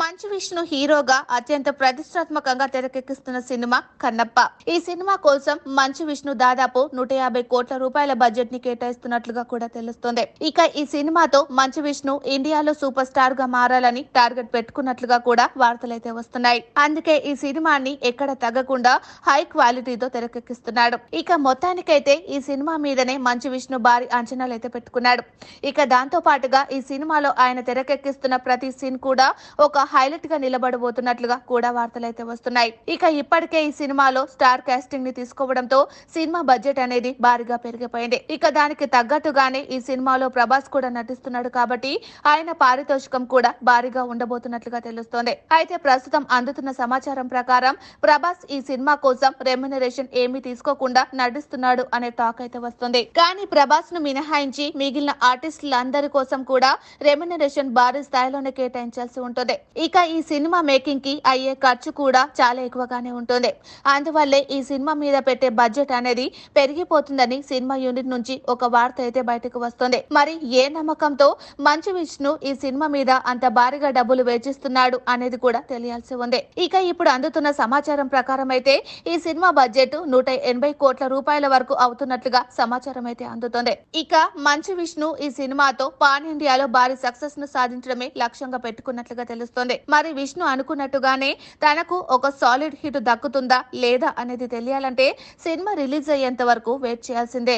మంచు విష్ణు హీరోగా అత్యంత ప్రతిష్టాత్మకంగా తెరకెక్కిస్తున్న సినిమా కన్నప్ప. ఈ సినిమా కోసం మంచు విష్ణు దాదాపు 150 కోట్ల రూపాయల బడ్జెట్ ని కేటాయిస్తున్నట్లుగా కూడా తెలుస్తోంది. ఇక ఈ సినిమాతో మంచు విష్ణు ఇండియాలో సూపర్ స్టార్ గా మారాలని టార్గెట్ పెట్టుకున్నట్లుగా కూడా వార్తలైతే వస్తున్నాయి. అందుకే ఈ సినిమాని ఎక్కడ తగ్గకుండా హై క్వాలిటీతో తెరకెక్కిస్తున్నాడు. ఇక మొత్తానికైతే ఈ సినిమా మీదనే మంచు విష్ణు భారీ అంచనాలైతే పెట్టుకున్నాడు. ఇక దాంతో పాటుగా ఈ సినిమాలో ఆయన తెరకెక్కిస్తున్న ప్రతి సీన్ కూడా ఒక హైలైట్ గా నిలబడబోతున్నట్లుగా కూడా వార్తలైతే వస్తున్నాయి. ఇక ఇప్పటికే ఈ సినిమాలో స్టార్ కాస్టింగ్ ని తీసుకోవడంతో సినిమా బడ్జెట్ అనేది భారీగా పెరిగిపోయింది. ఇక దానికి తగ్గట్టుగానే ఈ సినిమాలో ప్రభాస్ కూడా నటిస్తున్నాడు కాబట్టి ఆయన పారితోషికం కూడా భారీగా ఉండబోతున్నట్లుగా తెలుస్తోంది. అయితే ప్రస్తుతం అందుతున్న సమాచారం ప్రకారం ప్రభాస్ ఈ సినిమా కోసం రెమ్యునరేషన్ ఏమీ తీసుకోకుండా నటిస్తున్నాడు అనే టాక్ అయితే వస్తుంది. కానీ ప్రభాస్ ను మినహాయించి మిగిలిన ఆర్టిస్టులందరి కోసం కూడా రెమ్యునరేషన్ భారీ స్థాయిలోనే కేటాయించాల్సి ఉంటుంది. ఇక ఈ సినిమా మేకింగ్ కి అయ్యే ఖర్చు కూడా చాలా ఎక్కువగానే ఉంటుంది. అందువల్లే ఈ సినిమా మీద పెట్టే బడ్జెట్ అనేది పెరిగిపోతుందని సినిమా యూనిట్ నుంచి ఒక వార్త అయితే బయటకు వస్తుంది. మరి ఏ నమ్మకంతో మంచు విష్ణు ఈ సినిమా మీద అంత భారీగా డబ్బులు వెచ్చిస్తున్నాడు అనేది కూడా తెలియాల్సి ఉంది. ఇక ఇప్పుడు అందుతున్న సమాచారం ప్రకారం అయితే ఈ సినిమా బడ్జెట్ 180 కోట్ల రూపాయల వరకు అవుతున్నట్లుగా సమాచారం అయితే అందుతుంది. ఇక మంచు విష్ణు ఈ సినిమాతో పాన్ ఇండియాలో భారీ సక్సెస్ ను సాధించడమే లక్ష్యంగా పెట్టుకున్నట్లుగా తెలుస్తోంది. మరి విష్ణు అనుకున్నట్టుగానే తనకు ఒక సాలిడ్ హిట్ దక్కుతుందా లేదా అనేది తెలియాలంటే సినిమా రిలీజ్ అయ్యేంత వరకు వెయిట్ చేయాల్సిందే.